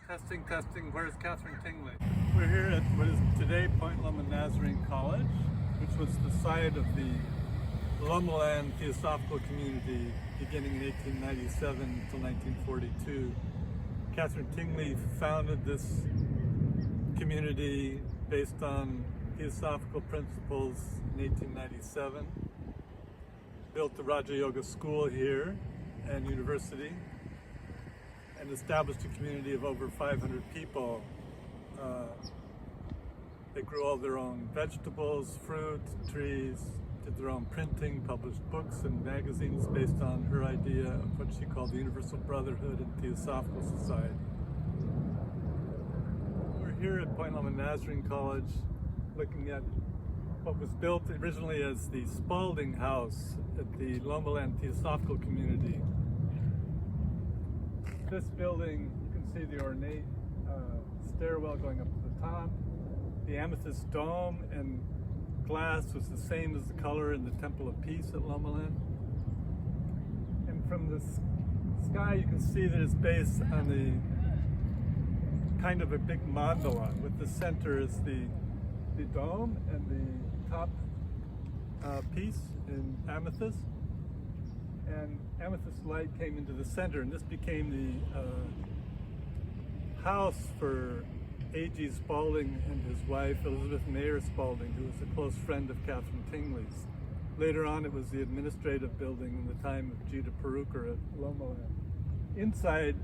Testing, testing. Where's Katherine Tingley? We're here at what is today Point Loma Nazarene College, which was the site of the Lomaland Theosophical Community beginning in 1897 until 1942. Katherine Tingley founded this community based on theosophical principles in 1897, built the Raja Yoga School here and university, and established a community of over 500 people. They grew all their own vegetables, fruit, trees, did their own printing, published books and magazines based on her idea of what she called the Universal Brotherhood and Theosophical Society. We're here at Point Loma Nazarene College looking at what was built originally as the Spalding House at the Lomaland Theosophical Community. This building, you can see the ornate stairwell going up to the top. The amethyst dome and glass was the same as the color in the Temple of Peace at Lomaland. And from the sky you can see that it's based on the kind of a big mandala, with the center is the dome and the top piece in amethyst. And amethyst light came into the center, and this became the house for A.G. Spalding and his wife, Elizabeth Mayer Spalding, who was a close friend of Katherine Tingley's. Later on, it was the administrative building in the time of Gita Parukar at Lomaland. Inside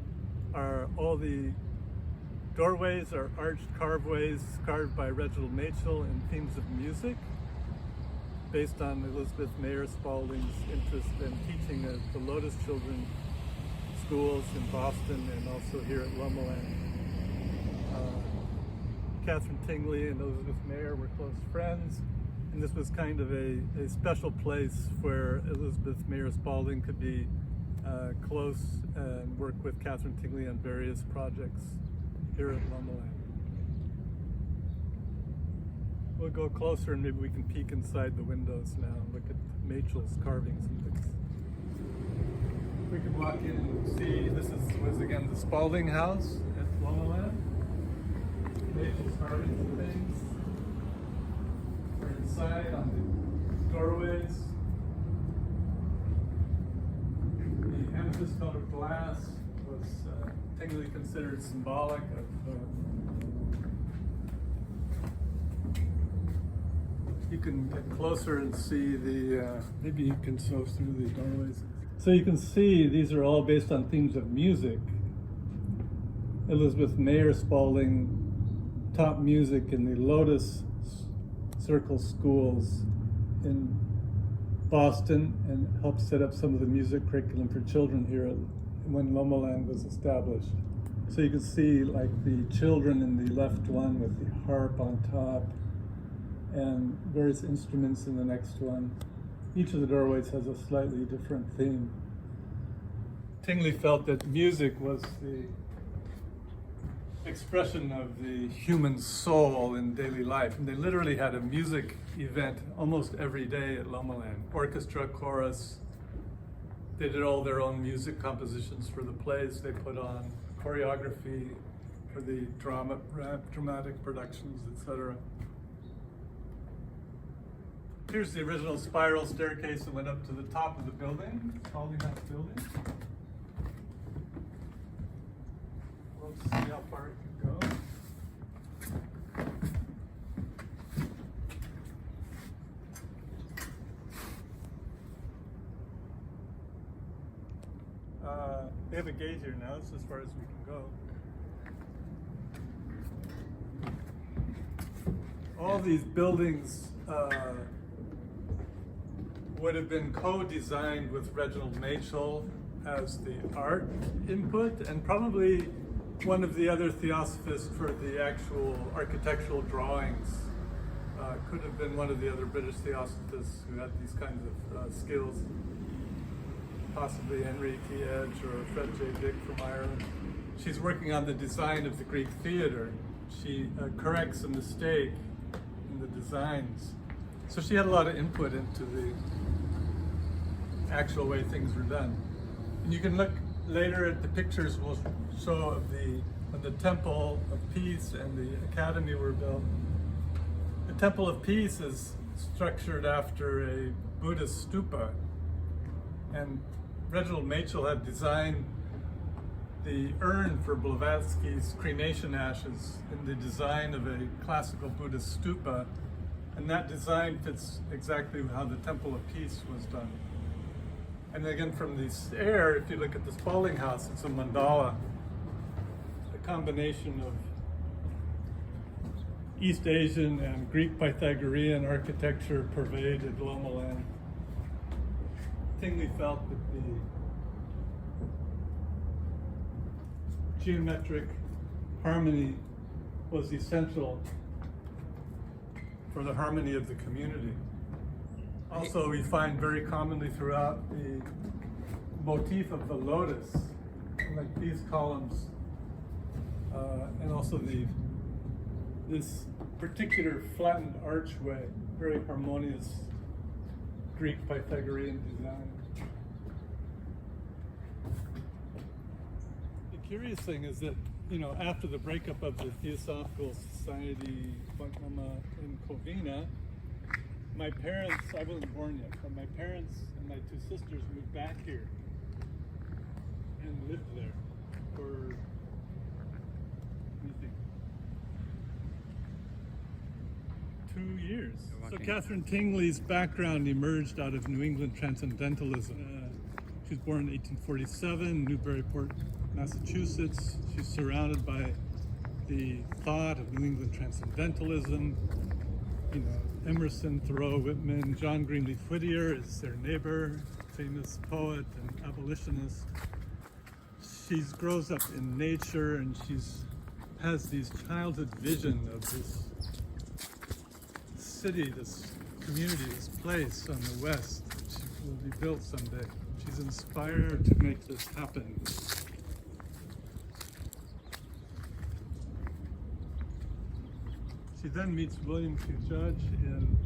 are all the doorways are arched carveways carved by Reginald Machel in themes of music, based on Elizabeth Mayer Spalding's interest in teaching at the Lotus Children schools in Boston and also here at Lomaland. Katherine Tingley and Elizabeth Mayer were close friends, and this was kind of a special place where Elizabeth Mayer Spalding could be close and work with Katherine Tingley on various projects here at Lomaland. We'll go closer and maybe we can peek inside the windows now and look at Machel's carvings and things. We can walk in and see, this was again the Spalding House at Lomaland. Machel's carvings and things. We're inside on the doorways. The amethyst colored glass was Tingley considered symbolic of you can get closer and see the, maybe you can sew through the doorways. So you can see these are all based on themes of music. Elizabeth Mayer Spalding taught music in the Lotus Circle schools in Boston and helped set up some of the music curriculum for children here when Lomaland was established. So you can see like the children in the left one with the harp on top, and various instruments in the next one. Each of the doorways has a slightly different theme. Tingley felt that music was the expression of the human soul in daily life, and they literally had a music event almost every day at Lomaland. Orchestra, chorus, they did all their own music compositions for the plays they put on, choreography for the dramatic productions, etc. Here's the original spiral staircase that went up to the top of the building, Spalding House building. Let's see how far it can go. They have a gate here now, it's as far as we can go. All these buildings would have been co-designed with Reginald Machel as the art input, and probably one of the other theosophists for the actual architectural drawings. Could have been one of the other British theosophists who had these kinds of skills, possibly Henry T. Edge or Fred J. Dick from Ireland. She's working on the design of the Greek theater. She corrects a mistake in the designs. So she had a lot of input into the actual way things were done. And you can look later at the pictures we'll show of the when the Temple of Peace and the Academy were built. The Temple of Peace is structured after a Buddhist stupa, and Reginald Machel had designed the urn for Blavatsky's cremation ashes in the design of a classical Buddhist stupa, and that design fits exactly how the Temple of Peace was done. And again, from the air, if you look at the Spalding House, it's a mandala, a combination of East Asian and Greek Pythagorean architecture pervaded Lomaland. Tingley felt that the geometric harmony was essential for the harmony of the community. Also, we find very commonly throughout the motif of the lotus, like these columns, and also this particular flattened archway, very harmonious Greek Pythagorean design. The curious thing is that, after the breakup of the Theosophical Society, Point Loma in Covina, my parents, I wasn't born yet, but my parents and my two sisters moved back here and lived there for, 2 years. So Katherine Tingley's background emerged out of New England Transcendentalism. She was born in 1847, Newburyport, Massachusetts. She's surrounded by the thought of New England Transcendentalism. Emerson, Thoreau, Whitman, John Greenleaf Whittier is their neighbor, famous poet and abolitionist. She grows up in nature, and has these childhood vision of this city, this community, this place on the west that will be built someday. She's inspired to make this happen. She then meets William Q. Judge in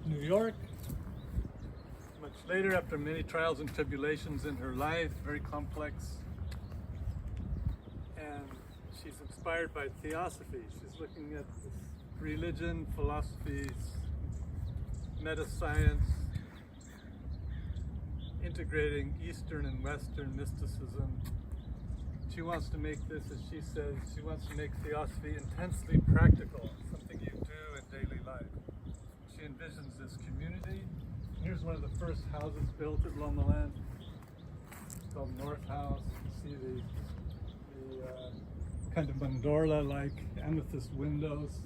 New York. Much later, after many trials and tribulations in her life, very complex, and she's inspired by Theosophy. She's looking at religion, philosophies, meta-science, integrating Eastern and Western mysticism. She wants to make this, as she says, she wants to make Theosophy intensely practical, something you do in daily life. She envisions this community. Here's one of the first houses built at Lomaland. It's called North House. You see the kind of mandorla-like amethyst windows.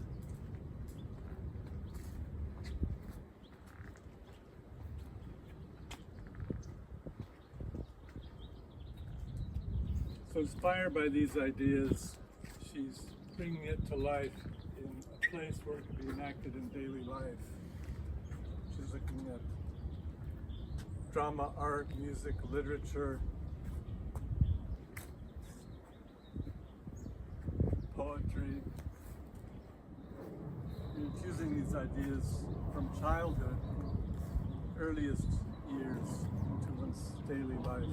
So inspired by these ideas, she's bringing it to life in a place where it can be enacted in daily life. She's looking at drama, art, music, literature, poetry. You're using these ideas from childhood, earliest years, into one's daily life.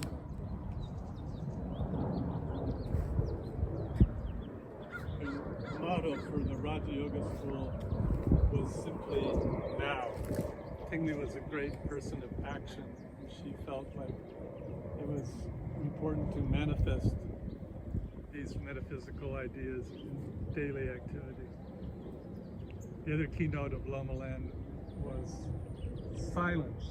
The motto for the Raja Yoga School was simply now. Tingley was a great person of action, and she felt like it was important to manifest these metaphysical ideas in daily activity. The other keynote of Lomaland was silence.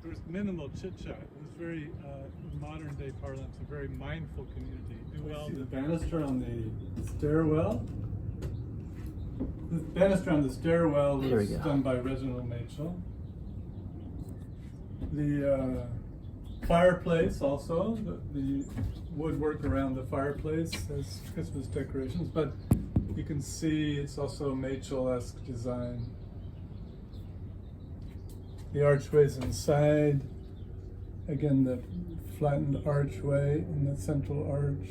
There was minimal chit-chat. It was very, in modern day parlance, a very mindful community. The banister on the stairwell. The banister on the stairwell was done by Reginald Machel. The fireplace also, the woodwork around the fireplace has Christmas decorations, but you can see it's also Machel-esque design. The archways inside, again the flattened archway in the central arch.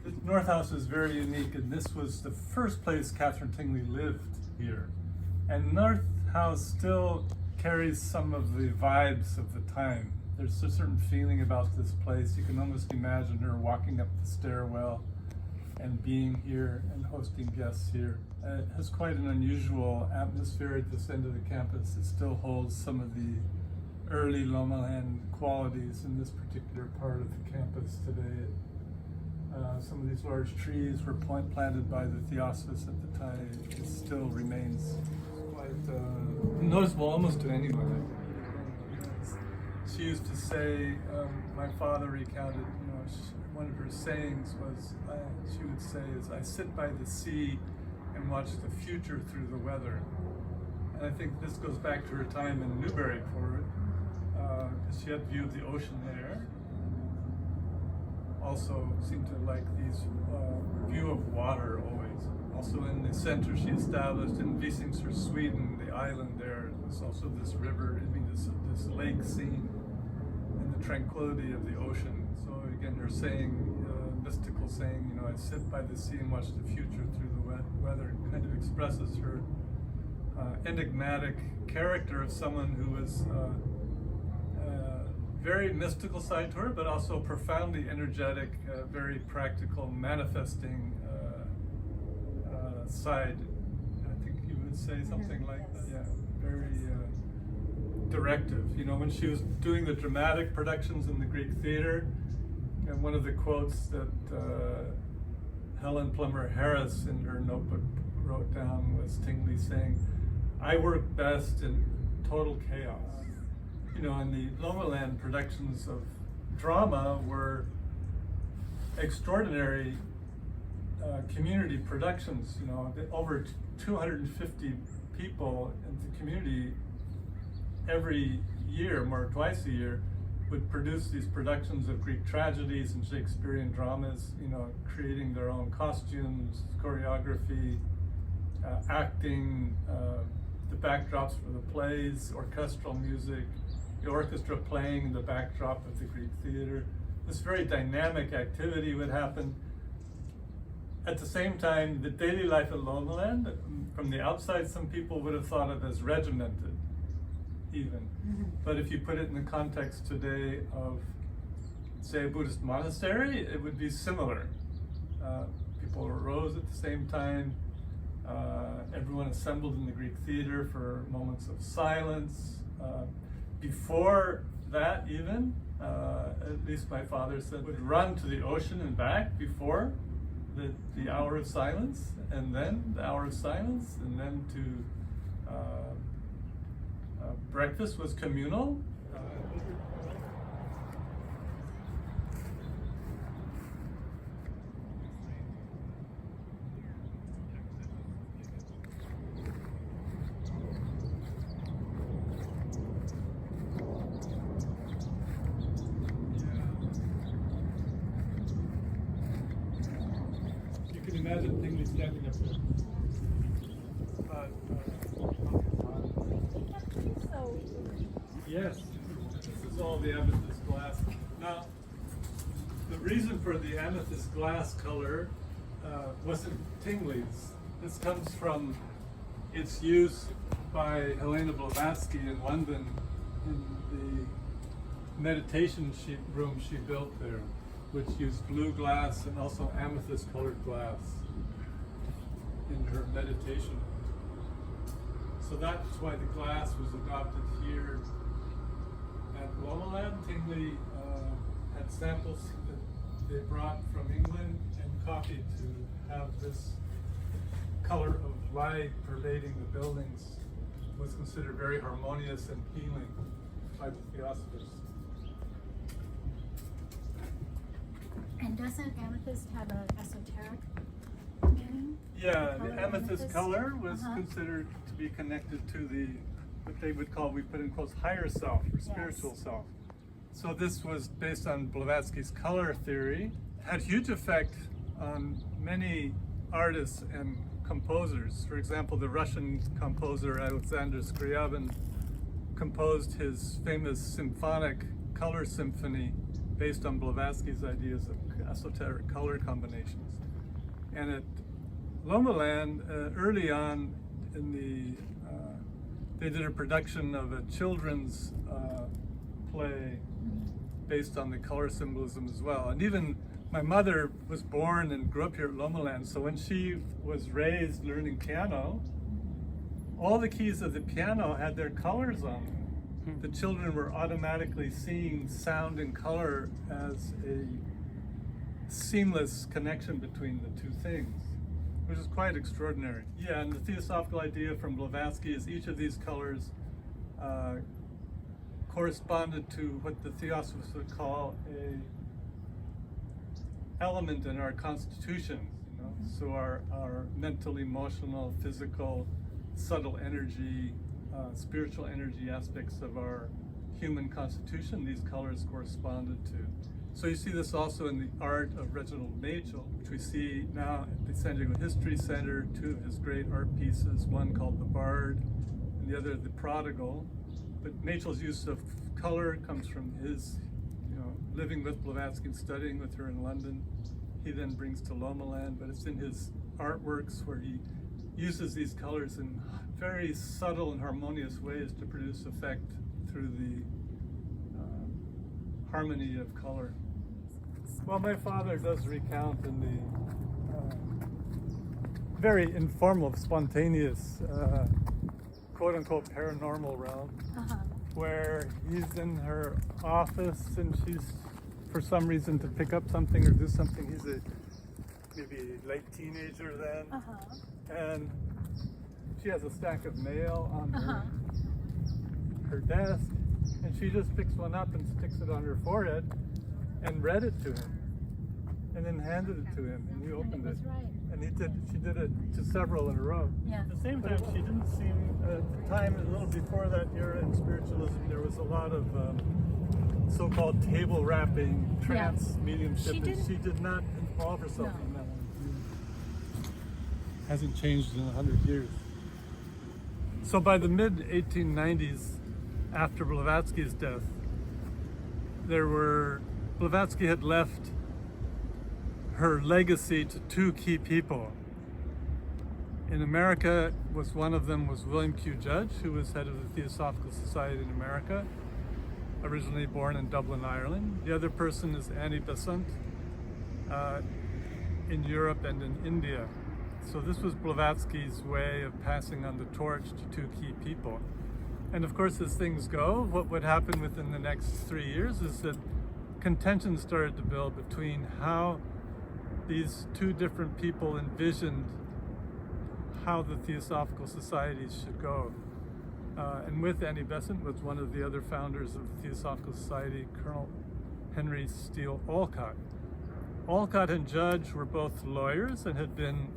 The North House is very unique, and this was the first place Katherine Tingley lived here. And North House still carries some of the vibes of the time. There's a certain feeling about this place. You can almost imagine her walking up the stairwell and being here and hosting guests here. It has quite an unusual atmosphere at this end of the campus. It still holds some of the early Lomaland qualities in this particular part of the campus today. Some of these large trees were planted by the Theosophists at the time. It still remains quite noticeable almost to anyone. She used to say, my father recounted, one of her sayings was, she would say, is, I sit by the sea and watch the future through the weather. And I think this goes back to her time in Newburyport, because she had view of the ocean there. Also seemed to like these view of water always. Also in the center she established in Visingsö, Sweden, the island there, there's also this river, this lake scene, and the tranquility of the ocean. So again, her saying, mystical saying, I sit by the sea and watch the future through the weather, kind of expresses her enigmatic character of someone who was very mystical side to her, but also profoundly energetic, very practical, manifesting side. I think you would say something like that. Yeah, very directive. When she was doing the dramatic productions in the Greek theater, and one of the quotes that Helen Plummer Harris in her notebook wrote down was Tingley saying, "I work best in total chaos." And the Lomaland productions of drama were extraordinary community productions. Over 250 people in the community every year, more twice a year, would produce these productions of Greek tragedies and Shakespearean dramas, creating their own costumes, choreography, acting, the backdrops for the plays, orchestral music, the orchestra playing in the backdrop of the Greek theater. This very dynamic activity would happen. At the same time, the daily life at Lomaland, from the outside, some people would have thought of as regimented, even. But if you put it in the context today of, say, a Buddhist monastery, it would be similar. People arose at the same time. Everyone assembled in the Greek theater for moments of silence. Before that even, at least my father said, would run to the ocean and back before the hour of silence, and then the hour of silence, and then to breakfast was communal. Imagine Tingley standing up there. Yes, this is all the amethyst glass. Now, the reason for the amethyst glass color wasn't Tingley's. This comes from its use by Helena Blavatsky in London in the meditation room she built there, which used blue glass and also amethyst colored glass in her meditation. So that's why the glass was adopted here at Lomaland. Tingley had samples that they brought from England and copied to have this color of light pervading the buildings. Was considered very harmonious and healing by the Theosophists. And doesn't amethyst have an esoteric meaning? Yeah, the amethyst color was considered to be connected to the, what they would call, we put in quotes, higher self or spiritual self. So this was based on Blavatsky's color theory, had huge effect on many artists and composers. For example, the Russian composer Alexander Scriabin composed his famous symphonic color symphony based on Blavatsky's ideas of esoteric color combinations. And at Lomaland, early on, they did a production of a children's play based on the color symbolism as well. And even my mother was born and grew up here at Lomaland, so when she was raised learning piano, all the keys of the piano had their colors on them. The children were automatically seeing sound and color as a seamless connection between the two things, which is quite extraordinary. Yeah, and the theosophical idea from Blavatsky is each of these colors corresponded to what the Theosophists would call a element in our constitutions, you know? So our mental, emotional, physical, subtle energy, spiritual energy aspects of our human constitution, these colors corresponded to. So you see this also in the art of Reginald Machel, which we see now at the San Diego History Center, two of his great art pieces, one called The Bard and the other The Prodigal. But Machel's use of color comes from his, living with Blavatsky and studying with her in London. He then brings to Lomaland, but it's in his artworks where he uses these colors in very subtle and harmonious ways to produce effect through the harmony of color. Well, my father does recount in the very informal, spontaneous, quote-unquote paranormal realm, where he's in her office and she's, for some reason, to pick up something or do something. He's a maybe late teenager then, and she has a stack of mail on her desk, and she just picks one up and sticks it on her forehead and read it to him, and then handed it to him, and he opened it. Right. And she did it to several in a row. Yeah. At the same time, she didn't seem, at the time, a little before that era in spiritualism, there was a lot of so-called table rapping, trance mediumship, and she did not involve herself in that one. Hasn't changed in 100 years. So by the mid-1890s, after Blavatsky's death, Blavatsky had left her legacy to two key people. In America, one of them was William Q. Judge, who was head of the Theosophical Society in America, originally born in Dublin, Ireland. The other person is Annie Besant in Europe and in India. So this was Blavatsky's way of passing on the torch to two key people. And of course, as things go, what would happen within the next 3 years is that contention started to build between how these two different people envisioned how the Theosophical Societies should go. And with Annie Besant was one of the other founders of the Theosophical Society, Colonel Henry Steele Olcott. Olcott and Judge were both lawyers and had been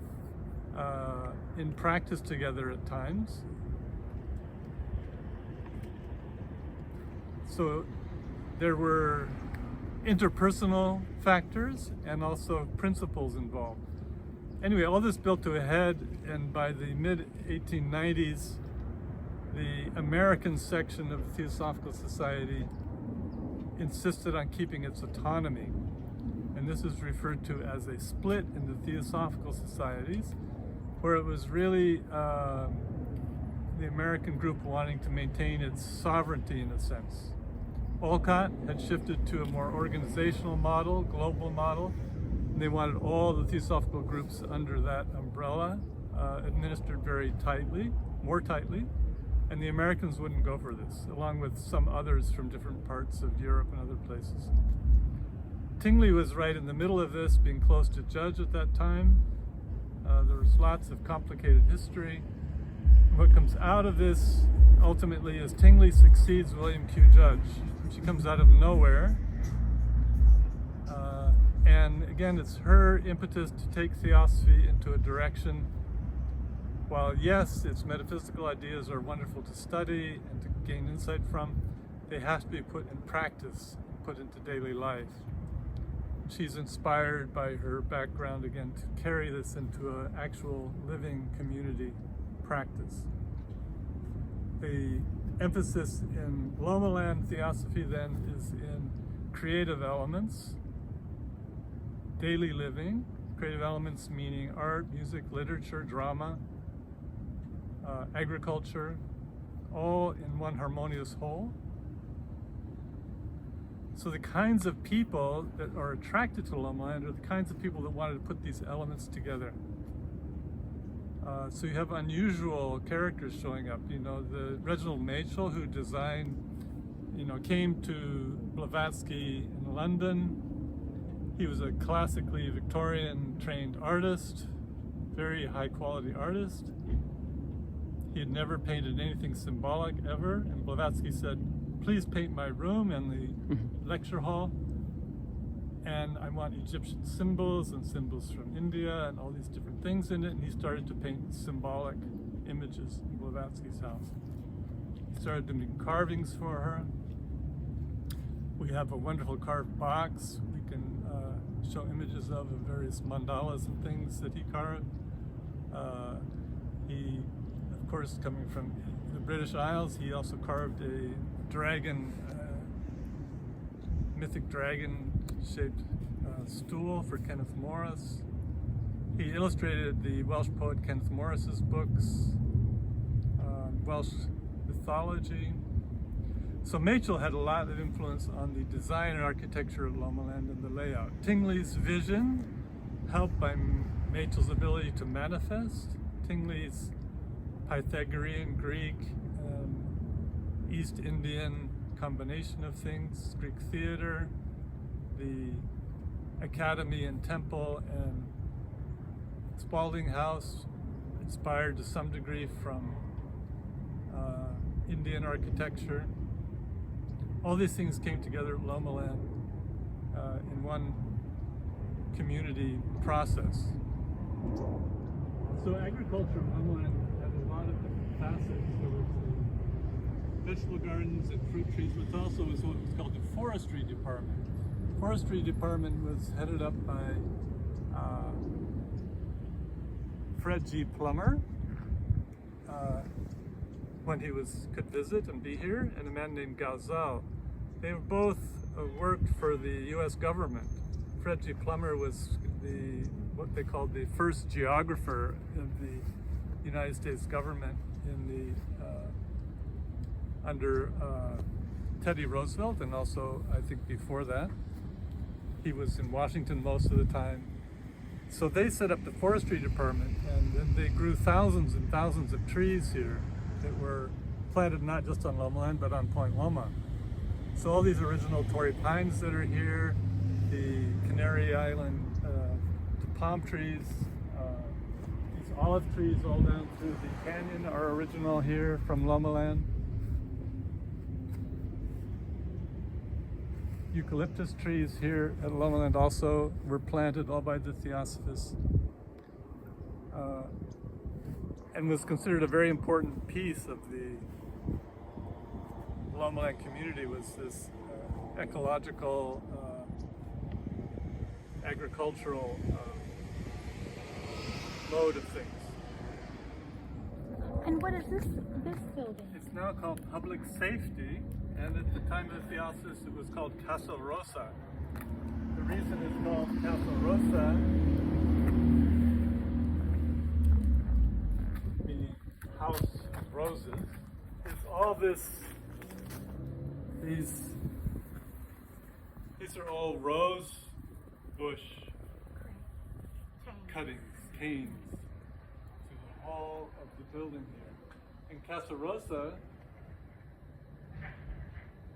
in practice together at times. So there were interpersonal factors and also principles involved. Anyway, all this built to a head, and by the mid-1890s, the American section of the Theosophical Society insisted on keeping its autonomy. And this is referred to as a split in the Theosophical Societies, where it was really the American group wanting to maintain its sovereignty in a sense. Olcott had shifted to a more organizational model, global model, and they wanted all the theosophical groups under that umbrella, administered very tightly, more tightly, and the Americans wouldn't go for this, along with some others from different parts of Europe and other places. Tingley was right in the middle of this, being close to Judge at that time. There was lots of complicated history. What comes out of this ultimately is Tingley succeeds William Q. Judge. She comes out of nowhere. And again, it's her impetus to take Theosophy into a direction. While yes, its metaphysical ideas are wonderful to study and to gain insight from, they have to be put in practice, put into daily life. She's inspired by her background, again, to carry this into an actual living community practice. The emphasis in Lomaland Theosophy then is in creative elements, daily living, creative elements meaning art, music, literature, drama, agriculture, all in one harmonious whole. So the kinds of people that are attracted to Lomaland are the kinds of people that wanted to put these elements together. So you have unusual characters showing up. You know, the Reginald Machel, who designed, you know, came to Blavatsky in London. He was a classically Victorian trained artist, very high quality artist. He had never painted anything symbolic ever, and Blavatsky said, please paint my room and the lecture hall, and I want Egyptian symbols and symbols from India and all these different things in it. And he started to paint symbolic images in Blavatsky's house. He started doing carvings for her. We have a wonderful carved box we can show images of various mandalas and things that he carved. He, of course, coming from the British Isles, he also carved a dragon, mythic dragon-shaped stool for Kenneth Morris. He illustrated the Welsh poet Kenneth Morris's books, Welsh mythology. So Machel had a lot of influence on the design and architecture of Lomaland and the layout. Tingley's vision, helped by Machel's ability to manifest. Tingley's Pythagorean, Greek, East Indian combination of things, Greek theater, the academy and temple and Spalding House, inspired to some degree from Indian architecture. All these things came together at Lomaland in one community process. So agriculture at Lomaland had a lot of different facets. There was the vegetable gardens and fruit trees, but also was what was called the forestry department. The forestry department was headed up by Fred G. Plummer when he could visit and be here, and a man named Gauzal. They both worked for the U.S. government. Fred G. Plummer was what they called the first geographer of the United States government in the under Teddy Roosevelt, and also I think before that. He was in Washington most of the time. So they set up the forestry department, and then they grew thousands and thousands of trees here that were planted not just on Lomaland but on Point Loma. So all these original Torrey pines that are here, the Canary Island palm trees, these olive trees all down through the canyon are original here from Lomaland. Eucalyptus trees here at Lomaland also were planted all by the Theosophists, and was considered a very important piece of the Lomaland community, was this ecological, agricultural mode of things. And what is this building? It's now called Public Safety, and at the time of the Theosophists it was called Casa Rosa. The reason it's called Casa Rosa, meaning house of roses, is all this, these are all rose bush cuttings, canes, through the whole of the building here. And Casa Rosa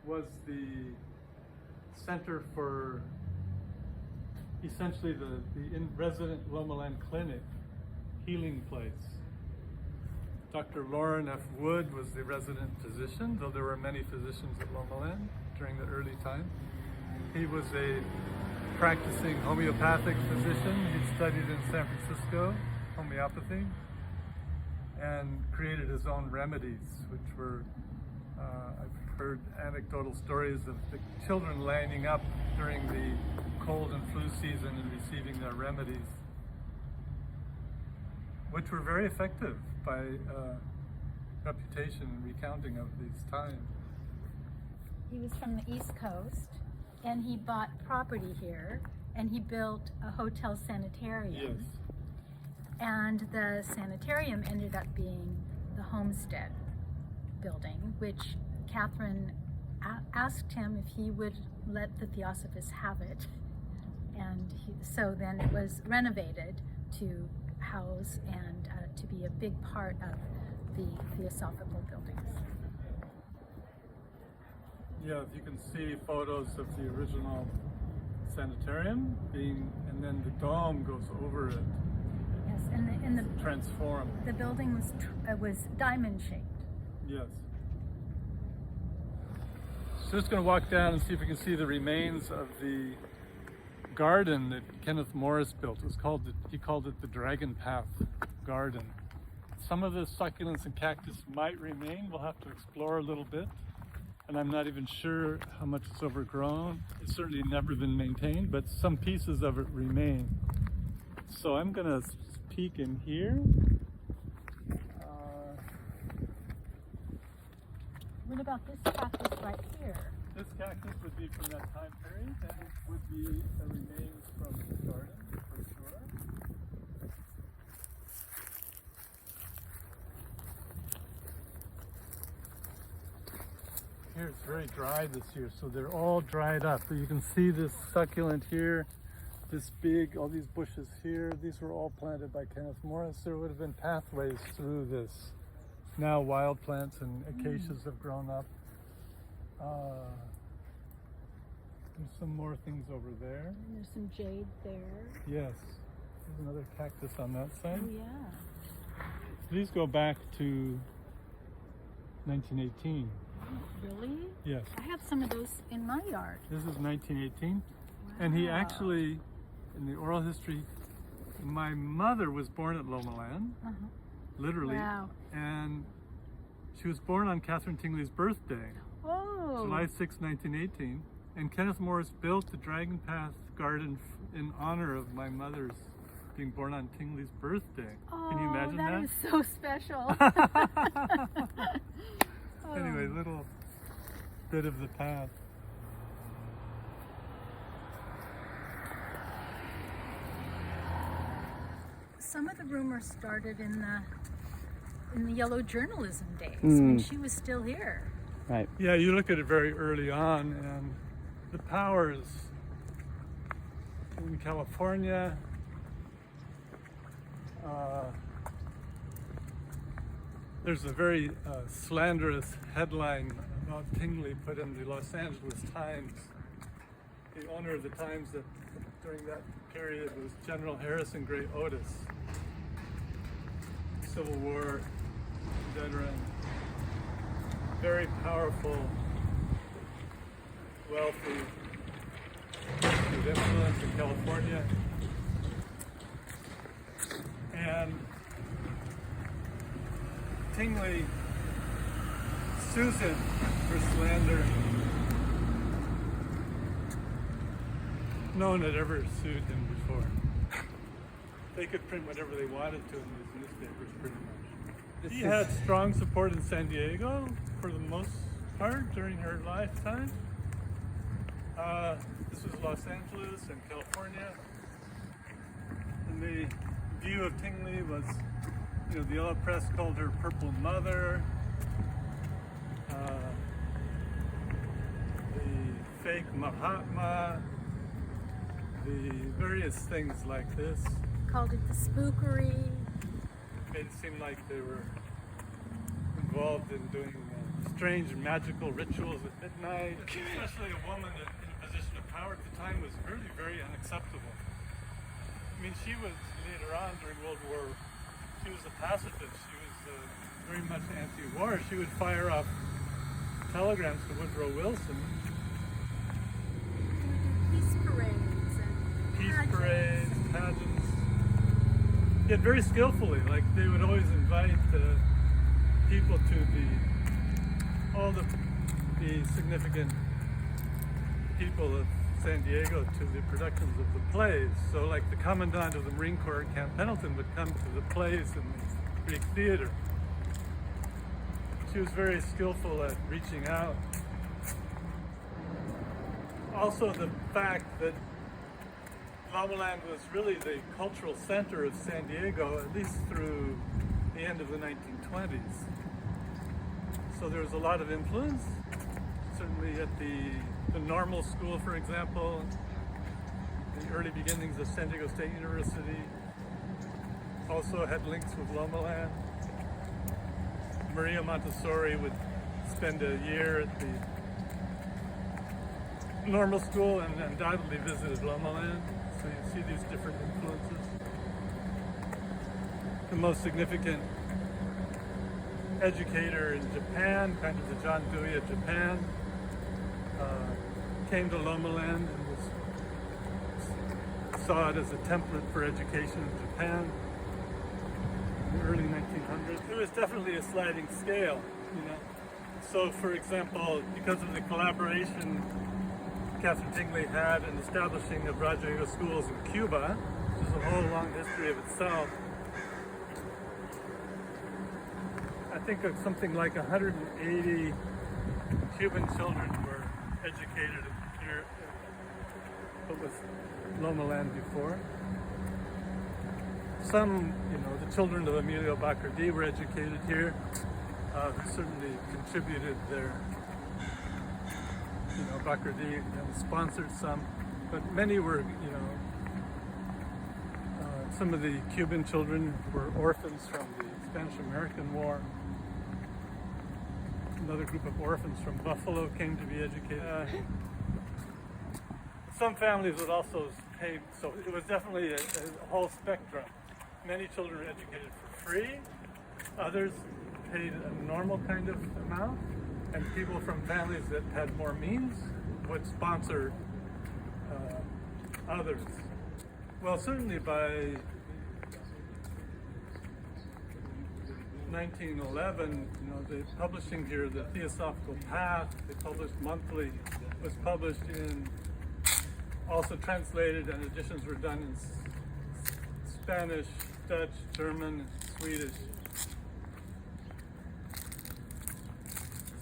was the center for essentially the resident Lomaland clinic healing place. Dr. Lauren F. Wood was the resident physician, though there were many physicians at Lomaland during the early time. He was a practicing homeopathic physician. He studied in San Francisco, homeopathy, and created his own remedies, which were, I've heard anecdotal stories of the children lining up during the cold and flu season and receiving their remedies, which were very effective by reputation and recounting of these times. He was from the East Coast, and he bought property here, and he built a hotel sanitarium. Yes. And the sanitarium ended up being the homestead building, which Katherine asked him if he would let the Theosophists have it. And so then it was renovated to house and to be a big part of the Theosophical buildings. Yeah, you can see photos of the original sanitarium and then the dome goes over it. Yes, and the transformed. The building was diamond shaped. Yes. So just going to walk down and see if we can see the remains of the garden that Kenneth Morris built. He called it the Dragon Path Garden. Some of the succulents and cactus might remain. We'll have to explore a little bit. And I'm not even sure how much it's overgrown. It's certainly never been maintained, but some pieces of it remain. So I'm going to peek in here. What about this cactus right here? This cactus would be from that time period, and it would be the remains from the garden, for sure. Here it's very dry this year, so they're all dried up. But you can see this succulent here, this big, all these bushes here. These were all planted by Kenneth Morris. There would have been pathways through this. Now wild plants and acacias have grown up. There's some more things over there. And there's some jade there. Yes. There's another cactus on that side. Oh, yeah. These go back to 1918. Really? Yes. I have some of those in my yard. This is 1918. Wow. And he actually, in the oral history, my mother was born at Lomaland, literally. Wow. And she was born on Katherine Tingley's birthday, Oh. July 6, 1918. And Kenneth Morris built the Dragon Path Garden in honor of my mother's being born on Tingley's birthday. Oh, can you imagine that? That is so special. Anyway, little bit of the path. Some of the rumors started in the yellow journalism days when she was still here. Right. Yeah, you look at it very early on, and the powers in California, there's a very slanderous headline about Tingley put in the Los Angeles Times. The owner of the Times during that period was General Harrison Gray Otis, Civil War veteran, very powerful, wealthy, with influence in California. And Tingley sues him for slander. No one had ever sued him before. They could print whatever they wanted to in these newspapers, pretty much. He had strong support in San Diego for the most part during her lifetime. This was Los Angeles and California. And the view of Tingley was, the yellow press called her Purple Mother. The fake Mahatma. The various things like this. Called it the spookery. Made it seem like they were involved in doing strange magical rituals at midnight. Especially a woman in a position of power at the time was really very unacceptable. I mean, she was later on during World War, she was a pacifist. She was very much anti-war. She would fire off telegrams to Woodrow Wilson. Peace parades and Peace parades, pageants. Yet very skillfully, like they would always invite people to all the significant people of San Diego to the productions of the plays. So like the commandant of the Marine Corps at Camp Pendleton would come to the plays in the Greek theater. She was very skillful at reaching out. Also the fact that Lomaland was really the cultural center of San Diego, at least through the end of the 1920s. So there was a lot of influence, certainly at the normal school, for example, the early beginnings of San Diego State University. Also had links with Lomaland. Maria Montessori would spend a year at the normal school and undoubtedly visited Lomaland. So you see these different influences. The most significant educator in Japan, kind of the John Dewey of Japan, came to Lomaland and saw it as a template for education in Japan in the early 1900s. It was definitely a sliding scale, you know. So, for example, because of the collaboration Katherine Tingley had in establishing of Raja schools in Cuba, which is a whole long history of itself, I think of something like 180 Cuban children were educated here at what was Lomaland before. Some, you know, the children of Emilio Bacardi were educated here, who certainly contributed their, you know, Bacardi and sponsored some, but many were, you know, some of the Cuban children were orphans from the Spanish-American War. Another group of orphans from Buffalo came to be educated. Some families would also pay, so it was definitely a whole spectrum. Many children were educated for free, others paid a normal kind of amount, and people from families that had more means would sponsor others. Well, certainly by 1911, you know, the publishing here, the Theosophical Path, they published monthly, was published in, also translated, and editions were done in Spanish, Dutch, German, Swedish.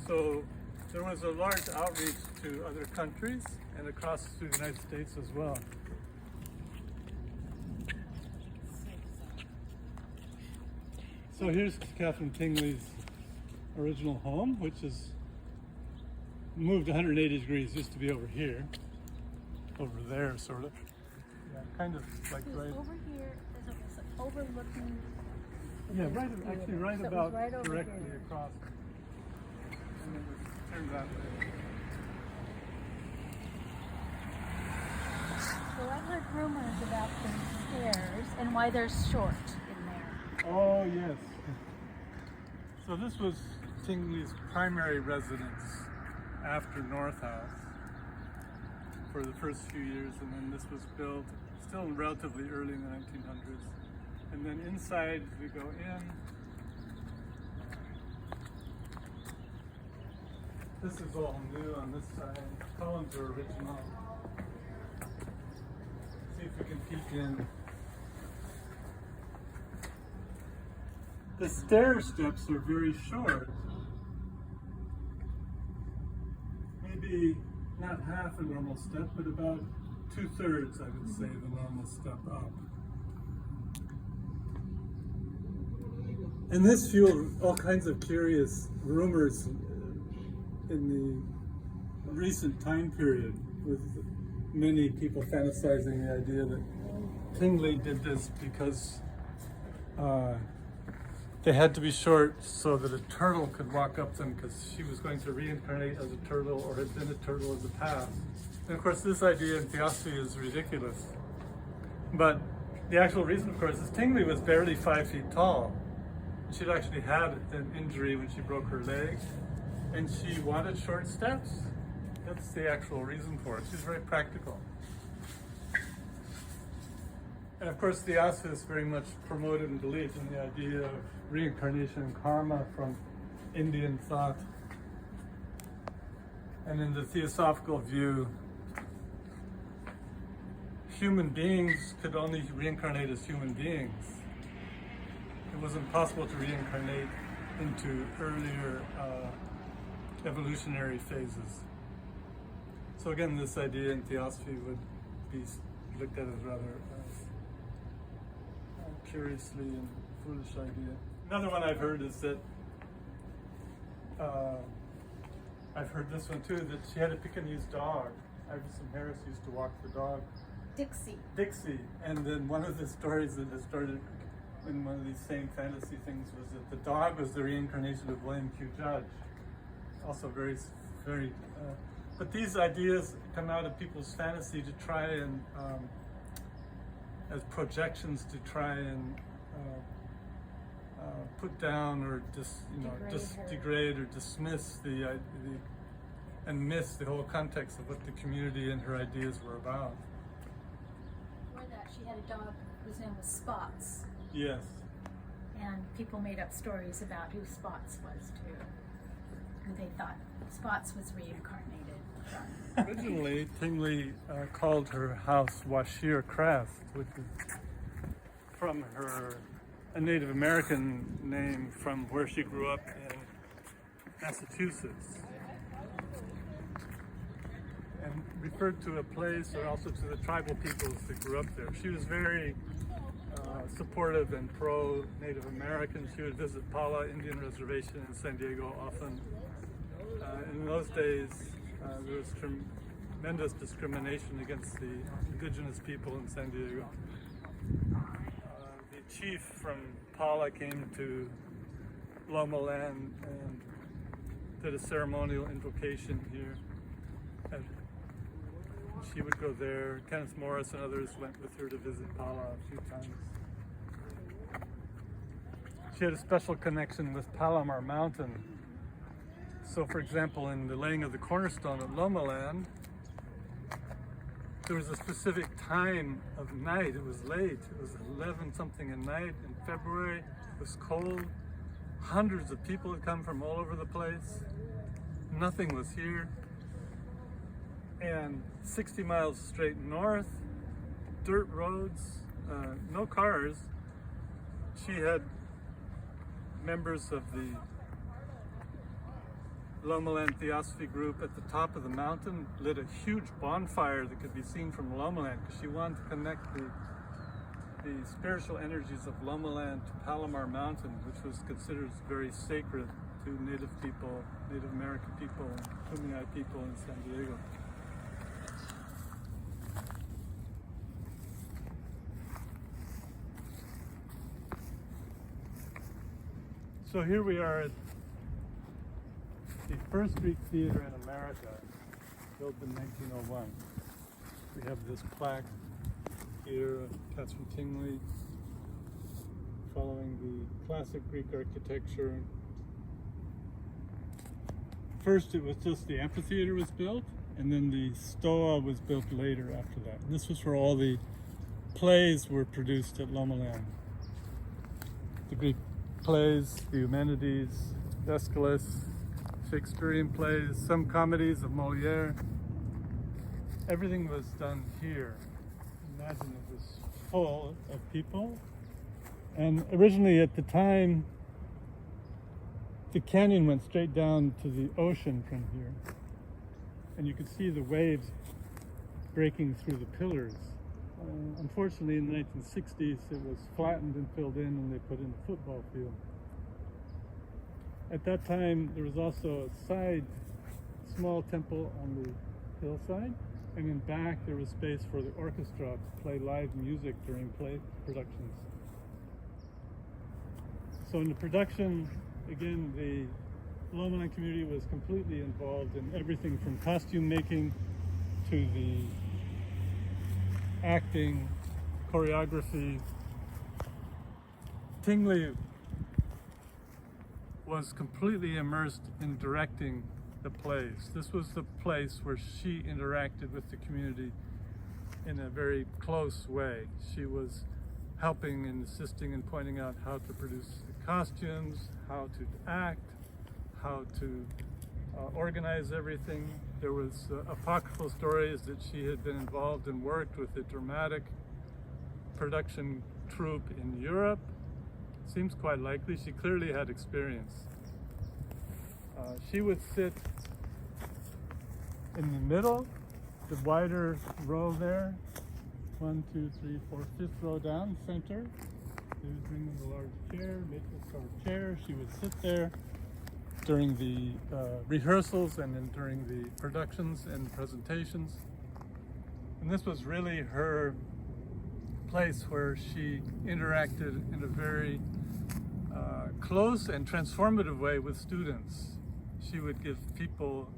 So there was a large outreach to other countries and across the United States as well. So here's Katherine Tingley's original home, which is moved 180 degrees, used to be over here, over there, sort of. Yeah, kind of like right over here, is overlooking. Yeah, right, actually right So about right over directly here. across. And it was turned that way. So I've heard rumors about the stairs and why they're short in there. Oh, yes. So this was Tingley's primary residence after North House for the first few years, and then this was built still relatively early in the 1900s. And then inside, as we go in, this is all new on this side. Columns are original. See if we can peek in. The stair steps are very short. Maybe not half a normal step, but about 2/3, I would say, the normal step up. And this fueled all kinds of curious rumors in the recent time period, with many people fantasizing the idea that Tingley did this because they had to be short so that a turtle could walk up them, because she was going to reincarnate as a turtle or had been a turtle in the past. And of course, this idea in Theosophy is ridiculous. But the actual reason, of course, is Tingley was barely 5 feet tall. She'd actually had an injury when she broke her leg, and she wanted short steps. That's the actual reason for it. She's very practical. And of course, Theosophy very much promoted and believed in the idea of reincarnation and karma from Indian thought. And in the Theosophical view, human beings could only reincarnate as human beings. It was impossible to reincarnate into earlier evolutionary phases. So again, this idea in Theosophy would be looked at as rather curiously and foolish idea. Another one I've heard is that, I've heard this one too, that she had a Pekingese dog. Iverson Harris used to walk the dog. Dixie. And then one of the stories that has started in one of these same fantasy things was that the dog was the reincarnation of William Q. Judge. Also very, but these ideas come out of people's fantasy to try and, as projections to try and put down or degrade or dismiss and miss the whole context of what the community and her ideas were about. Before that, she had a dog whose name was Spots. Yes. And people made up stories about who Spots was too. And they thought Spots was reincarnated from. Originally, Tingley called her house Washir Crest, which is from a Native American name from where she grew up in Massachusetts. And referred to a place or also to the tribal peoples that grew up there. She was very supportive and pro-Native American. She would visit Pala Indian Reservation in San Diego often. In those days, there was tremendous discrimination against the indigenous people in San Diego. The chief from Pala came to Lomaland and did a ceremonial invocation here. And she would go there. Kenneth Morris and others went with her to visit Pala a few times. She had a special connection with Palomar Mountain. So, for example, in the laying of the cornerstone at Lomaland, there was a specific time of night. It was late. It was 11 something at night in February. It was cold. Hundreds of people had come from all over the place. Nothing was here. And 60 miles straight north, dirt roads, no cars. She had members of the Lomaland Theosophy group at the top of the mountain lit a huge bonfire that could be seen from Lomaland because she wanted to connect the spiritual energies of Lomaland to Palomar Mountain, which was considered very sacred to Native people, Native American people, and Kumeyaay people in San Diego. So here we are at the first Greek theater in America, built in 1901. We have this plaque here of Katherine Tingley, following the classic Greek architecture. First it was just the amphitheater was built, and then the stoa was built later after that. And this was where all the plays were produced at Lomaland. The Greek plays, the Humanities, Aeschylus, Shakespearean plays, some comedies of Moliere. Everything was done here. Imagine it was full of people. And originally at the time, the canyon went straight down to the ocean from here. And you could see the waves breaking through the pillars. Unfortunately, in the 1960s, it was flattened and filled in, and they put in a football field. At that time, there was also a small temple on the hillside, and in back there was space for the orchestra to play live music during play productions. So in the production, again, the Lomaland community was completely involved in everything from costume making to the acting, choreography. Tingley was completely immersed in directing the plays. This was the place where she interacted with the community in a very close way. She was helping and assisting and pointing out how to produce the costumes, how to act, how to organize everything. There was apocryphal stories that she had been involved and worked with a dramatic production troupe in Europe. Seems quite likely. She clearly had experience. She would sit in the middle, the wider row there, 1, 2, 3, 4, 5th row down, center. He was bringing a large chair, maple carved chair. She would sit there during the rehearsals and then during the productions and presentations. And this was really her place where she interacted in a very close and transformative way with students. She would give people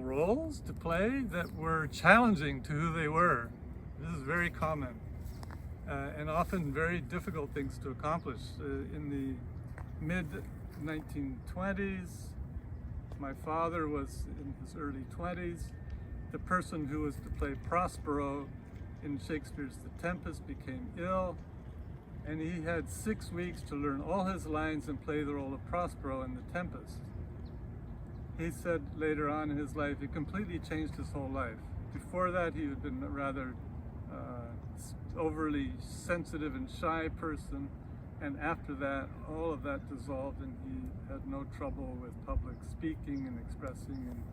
roles to play that were challenging to who they were. This is very common and often very difficult things to accomplish. In the mid-1920s, my father was in his early 20s. The person who was to play Prospero in Shakespeare's The Tempest became ill, and he had 6 weeks to learn all his lines and play the role of Prospero in The Tempest. He said later on in his life, it completely changed his whole life. Before that, he had been a rather overly sensitive and shy person, and after that, all of that dissolved, and he had no trouble with public speaking and expressing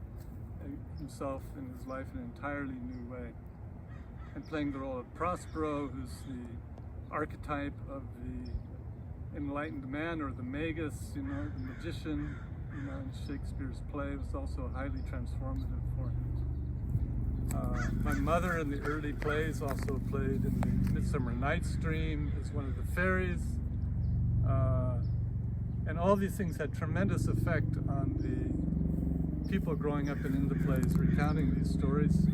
himself in his life in an entirely new way. And playing the role of Prospero, who's the archetype of the enlightened man, or the magus, the magician, in Shakespeare's play, was also highly transformative for him. My mother in the early plays also played in the Midsummer Night's Dream as one of the fairies. And all these things had tremendous effect on the people growing up and in the plays, recounting these stories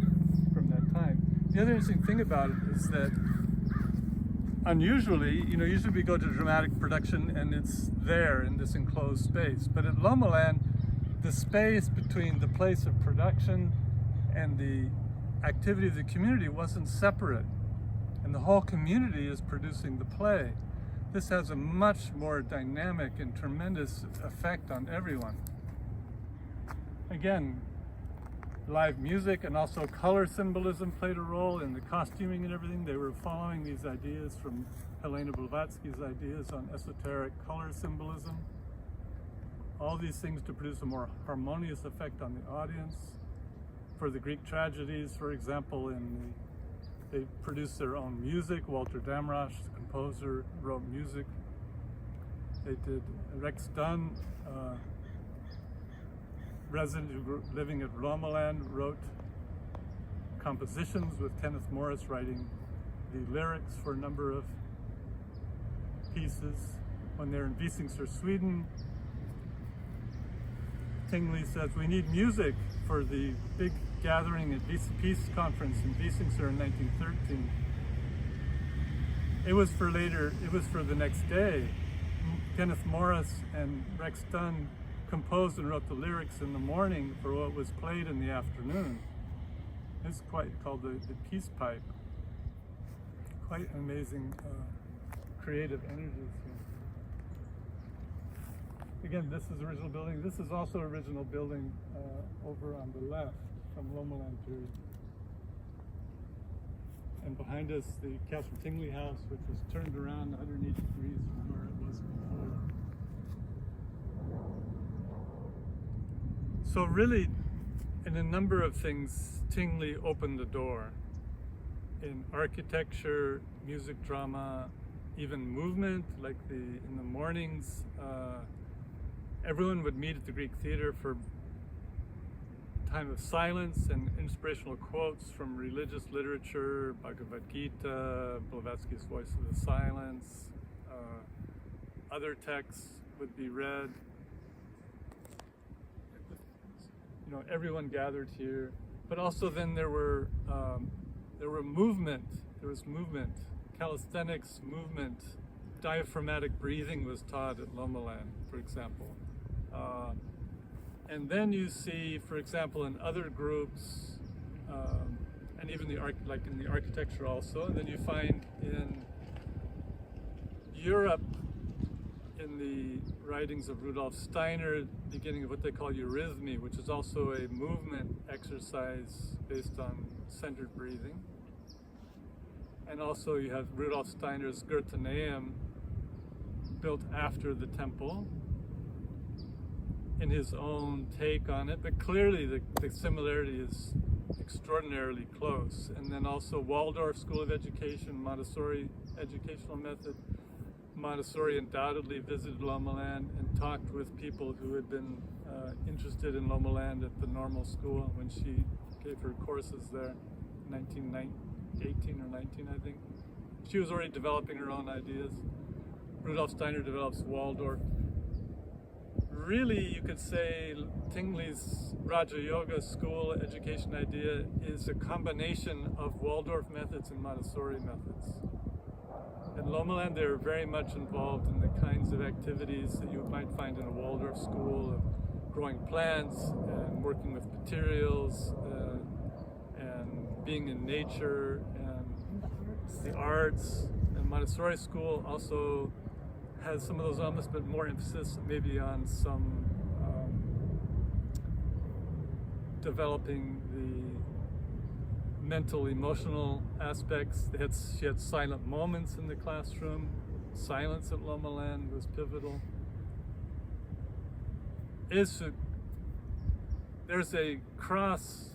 from that time. The other interesting thing about it is that unusually, usually we go to dramatic production and it's there in this enclosed space. But at Lomaland, the space between the place of production and the activity of the community wasn't separate. And the whole community is producing the play. This has a much more dynamic and tremendous effect on everyone. Again, live music and also color symbolism played a role in the costuming and everything. They were following these ideas from Helena Blavatsky's ideas on esoteric color symbolism. All these things to produce a more harmonious effect on the audience. For the Greek tragedies, for example, they produced their own music. Walter Damrosch, the composer, wrote music. They did. Rex Dunn, resident living at Lomaland, wrote compositions with Kenneth Morris writing the lyrics for a number of pieces. When they're in Visingsö, Sweden, Tingley says, we need music for the big gathering at Peace Conference in Visingsö in 1913. It was for the next day. Kenneth Morris and Rex Dunn composed and wrote the lyrics in the morning for what was played in the afternoon. It's quite called the Peace Pipe. Quite amazing creative energies here. Again, this is the original building. This is also original building over on the left from Lomaland period. And behind us, the Katherine Tingley house, which was turned around 180 degrees from where it was before. So really, in a number of things, Tingley opened the door. In architecture, music, drama, even movement, like in the mornings, everyone would meet at the Greek Theater for time of silence and inspirational quotes from religious literature, Bhagavad Gita, Blavatsky's Voice of the Silence. Other texts would be read. Everyone gathered here. But also then there was movement, calisthenics movement. Diaphragmatic breathing was taught at Lomaland, for example. And then you see, for example, in other groups, and even like in the architecture also, and then you find in Europe, in the writings of Rudolf Steiner, beginning of what they call eurythmy, which is also a movement exercise based on centered breathing. And also you have Rudolf Steiner's Goetheneum, built after the temple, in his own take on it, but clearly the similarity is extraordinarily close. And then also Waldorf School of Education, Montessori educational method. Montessori undoubtedly visited Lomaland and talked with people who had been interested in Lomaland at the normal school when she gave her courses there in 18 or 19, I think. She was already developing her own ideas. Rudolf Steiner develops Waldorf. Really, you could say Tingley's Raja Yoga school education idea is a combination of Waldorf methods and Montessori methods. In Lomaland, they're very much involved in the kinds of activities that you might find in a Waldorf school, of growing plants and working with materials and being in nature and the arts. And Montessori school also has some of those elements, but more emphasis maybe on some developing the mental, emotional aspects. She had silent moments in the classroom. Silence at Lomaland was pivotal. There's a cross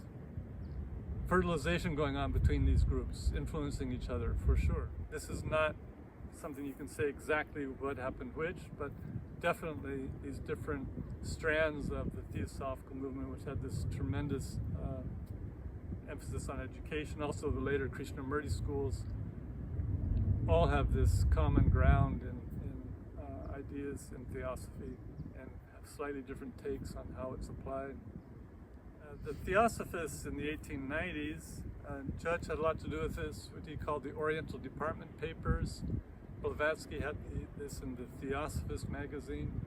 fertilization going on between these groups, influencing each other for sure. This is not something you can say exactly what happened which, but definitely these different strands of the Theosophical movement, which had this tremendous emphasis on education, also the later Krishnamurti schools, all have this common ground in ideas in Theosophy and have slightly different takes on how it's applied. The Theosophists in the 1890s, Judge had a lot to do with this, what he called the Oriental Department Papers. Blavatsky had this in the Theosophist magazine.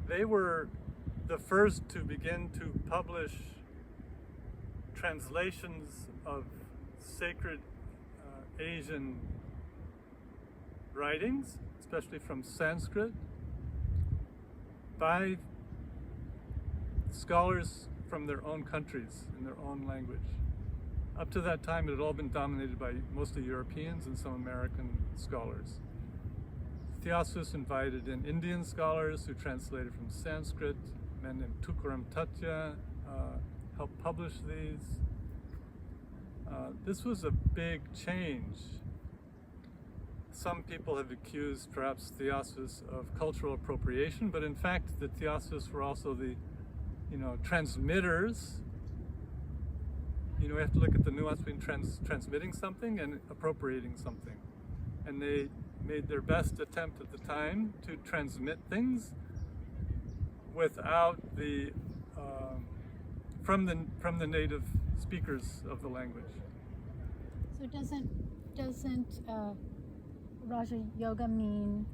They were the first to begin to publish translations of sacred Asian writings, especially from Sanskrit, by scholars from their own countries in their own language. Up to that time, it had all been dominated by mostly Europeans and some American scholars. Theosophists invited in Indian scholars who translated from Sanskrit. A man named Tukaram Tatya helped publish these. This was a big change. Some people have accused perhaps Theosophists of cultural appropriation, but in fact the Theosophists were also the transmitters. We have to look at the nuance between transmitting something and appropriating something. And they made their best attempt at the time to transmit things without from the native speakers of the language. So doesn't Raja Yoga mean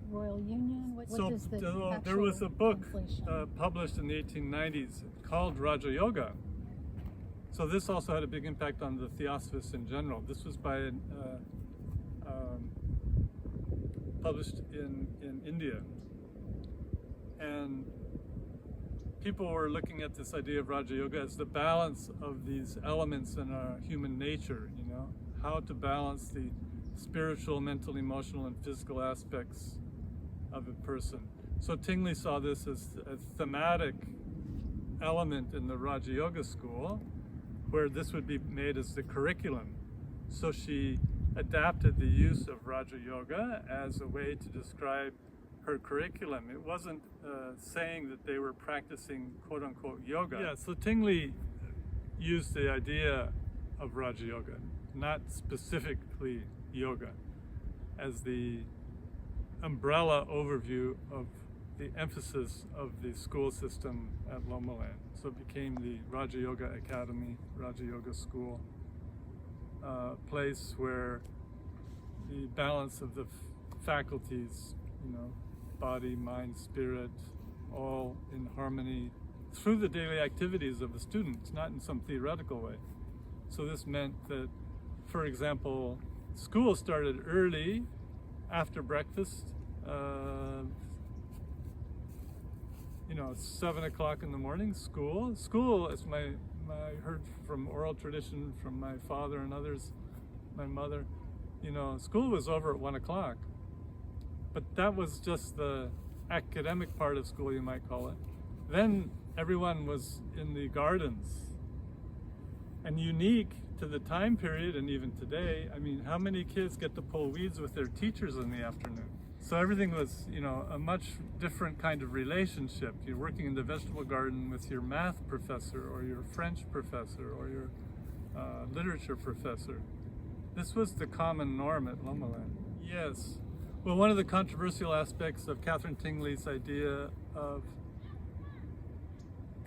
Royal Union? What does the there was a book translation? published in the 1890s called Raja Yoga. So this also had a big impact on the Theosophists in general. This was published in India. And people were looking at this idea of Raja Yoga as the balance of these elements in our human nature, how to balance the spiritual, mental, emotional, and physical aspects of a person. So Tingley saw this as a thematic element in the Raja Yoga school, where this would be made as the curriculum. So she adapted the use of Raja Yoga as a way to describe her curriculum. It wasn't saying that they were practicing quote-unquote yoga. Yeah, so Tingley used the idea of Raja Yoga, not specifically yoga, as the umbrella overview of the emphasis of the school system at Lomaland. So it became the Raja Yoga Academy, Raja Yoga School, place where the balance of the faculties, body, mind, spirit, all in harmony through the daily activities of the students, not in some theoretical way. So this meant that, for example, school started early, after breakfast, 7 o'clock in the morning, school, as I heard from oral tradition from my father and others, my mother, school was over at 1 o'clock. But that was just the academic part of school, you might call it. Then everyone was in the gardens. And unique to to the time period, and even today, I mean, how many kids get to pull weeds with their teachers in the afternoon? So everything was, you know, a much different kind of relationship. You're working in the vegetable garden with your math professor or your French professor or your literature professor. This was the common norm at Lomaland. Yes. Well, one of the controversial aspects of Katherine Tingley's idea of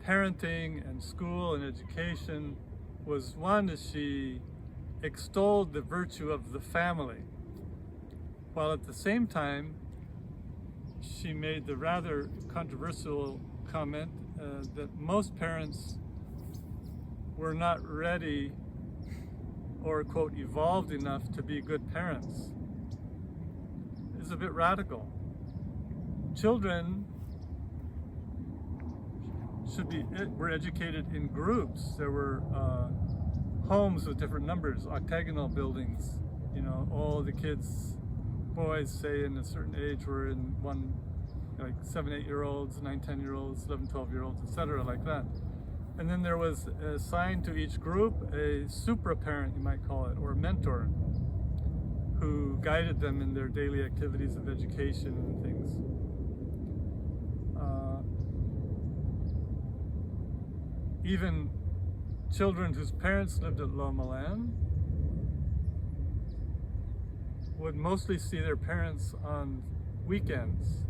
parenting and school and education was, one, is she extolled the virtue of the family, while at the same time she made the rather controversial comment that most parents were not ready or, quote, evolved enough to be good parents. It's a bit radical. Children were educated in groups. There were homes with different numbers, octagonal buildings. You know, all the kids, boys, say in a certain age, were in one, like 7, 8-year-olds, 9, 10-year-olds, 11, 12-year-olds, etc., like that. And then there was assigned to each group a supra-parent, you might call it, or a mentor, who guided them in their daily activities of education and things. Even children whose parents lived at Lomaland would mostly see their parents on weekends.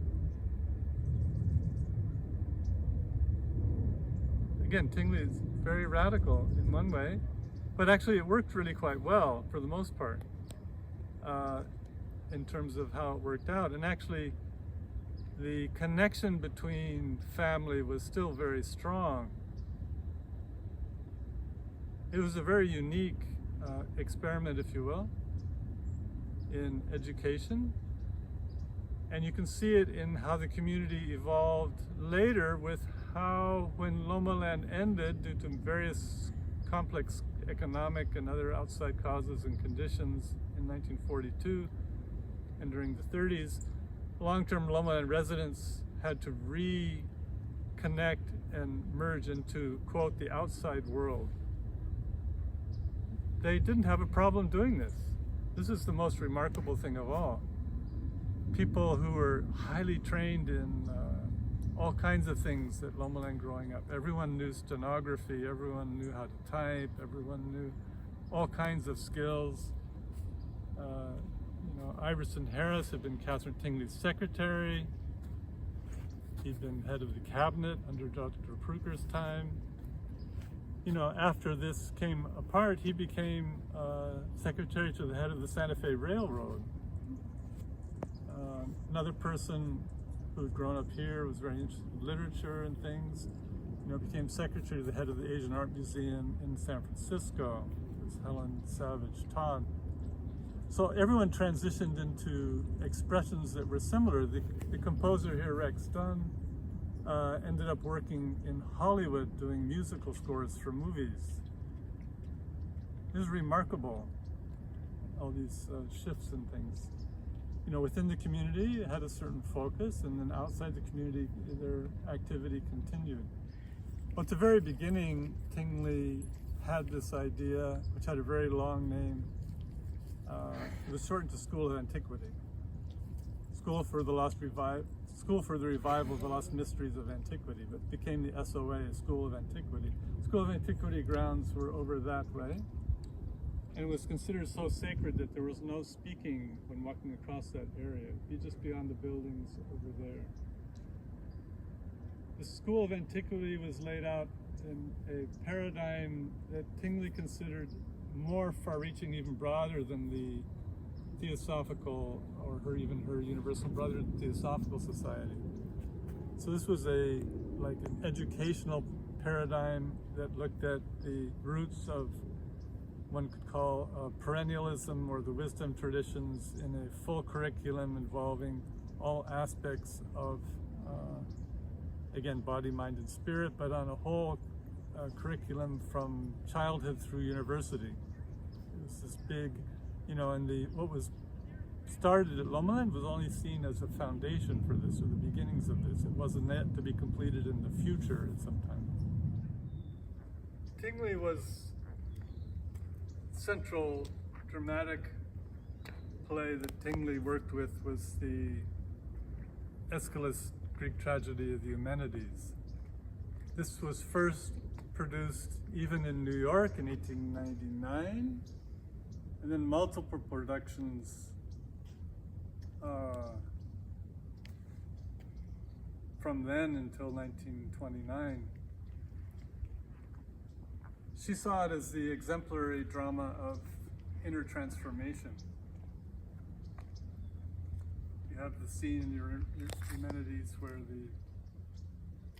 Again, Tingley is very radical in one way, but actually it worked really quite well for the most part in terms of how it worked out. And actually the connection between family was still very strong. It was a very unique experiment, if you will, in education. And you can see it in how the community evolved later with how, when Lomaland ended due to various complex economic and other outside causes and conditions in 1942 and during the 30s, long-term Lomaland residents had to reconnect and merge into, quote, the outside world. They didn't have a problem doing this. This is the most remarkable thing of all. People who were highly trained in all kinds of things at Lomaland growing up. Everyone knew stenography, everyone knew how to type, everyone knew all kinds of skills. You know, Iverson Harris had been Katherine Tingley's secretary. He'd been head of the cabinet under Dr. Pruker's time. You know, after this came apart, he became secretary to the head of the Santa Fe Railroad. Another person who had grown up here, was very interested in literature and things, you know, became secretary to the head of the Asian Art Museum in San Francisco. It was Helen Savage Todd. So everyone transitioned into expressions that were similar. The composer here, Rex Dunn, ended up working in Hollywood doing musical scores for movies. It was remarkable, all these shifts and things. You know, within the community, it had a certain focus, and then outside the community, their activity continued. Well, at the very beginning, Tingley had this idea, which had a very long name. It was shortened to School of Antiquity. School for the Revival of the Lost Mysteries of Antiquity, but became the SOA, School of Antiquity. School of Antiquity grounds were over that way, and it was considered so sacred that there was no speaking when walking across that area. You'd just beyond the buildings over there. The School of Antiquity was laid out in a paradigm that Tingley considered more far-reaching, even broader than the Theosophical, or even her Universal Brotherhood Theosophical Society. So this was like an educational paradigm that looked at the roots of, one could call perennialism, or the wisdom traditions, in a full curriculum involving all aspects of, again, body, mind, and spirit, but on a whole curriculum from childhood through university. It was this big, you know, and what was started at Lomaland was only seen as a foundation for this, or the beginnings of this. It wasn't yet to be completed in the future at some time. Tingley was central dramatic play that Tingley worked with was the Aeschylus Greek tragedy of the Eumenides. This was first produced even in New York in 1899, and then multiple productions from then until 1929. She saw it as the exemplary drama of inner transformation. You have the scene in your Eumenides where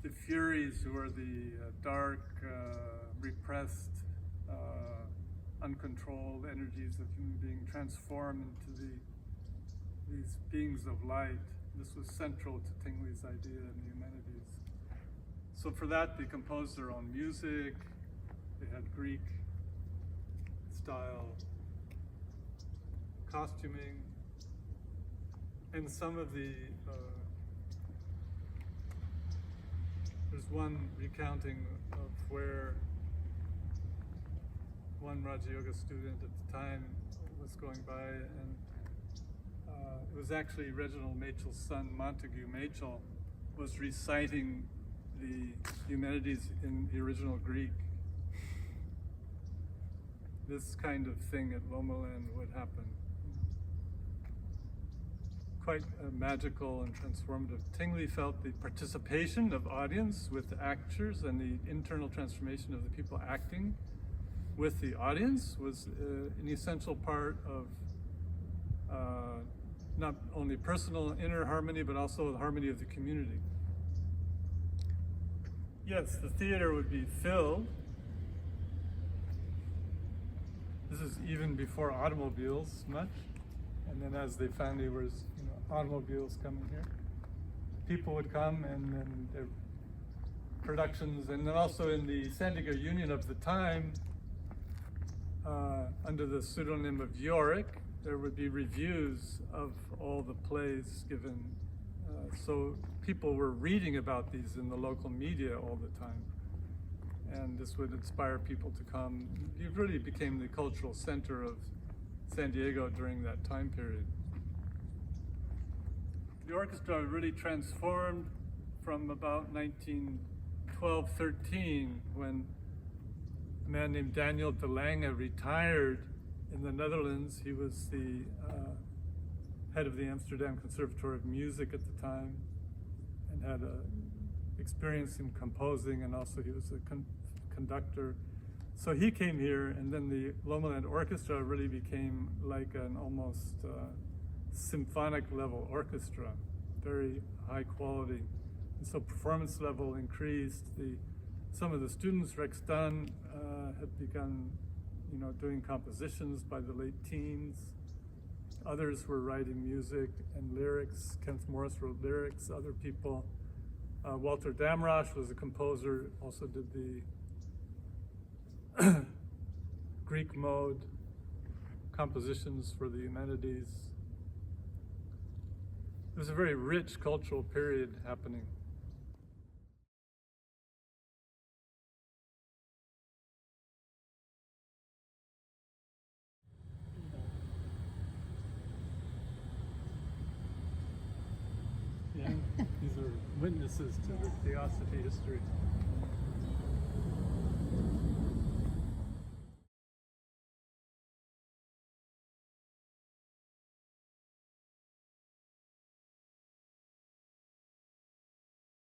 the Furies, who are the dark, repressed, uncontrolled energies of human being, transform into these beings of light. This was central to Tingley's idea in the Eumenides. So for that, they composed their own music. They had Greek style costuming, and some of the there's one recounting of where one Raja Yoga student at the time was going by, and it was actually Reginald Machel's son, Montague Machel, was reciting the Eumenides in the original Greek. This kind of thing at Lomaland would happen. Quite magical and transformative. Tingley felt the participation of audience with the actors and the internal transformation of the people acting with the audience was an essential part of not only personal inner harmony, but also the harmony of the community. Yes, the theater would be filled. This is even before automobiles much. And then as they finally was, automobiles coming here, people would come, and then their productions, and then also in the San Diego Union of the time, under the pseudonym of Yorick, there would be reviews of all the plays given. So people were reading about these in the local media all the time. And this would inspire people to come. It really became the cultural center of San Diego during that time period. The orchestra really transformed from about 1912-13, when a man named Daniel de Lange retired in the Netherlands. He was the head of the Amsterdam Conservatory of Music at the time, and had experience in composing, and also he was a conductor. So he came here, and then the Lomaland Orchestra really became like an almost symphonic level orchestra, very high quality. And so performance level increased. Some of the students, Rex Dunn, had begun doing compositions by the late teens. Others were writing music and lyrics. Kenneth Morris wrote lyrics, other people. Walter Damrosch was a composer, also did the Greek mode compositions for the Eumenides. It was a very rich cultural period happening. Yeah, these are witnesses to the Theosophy history.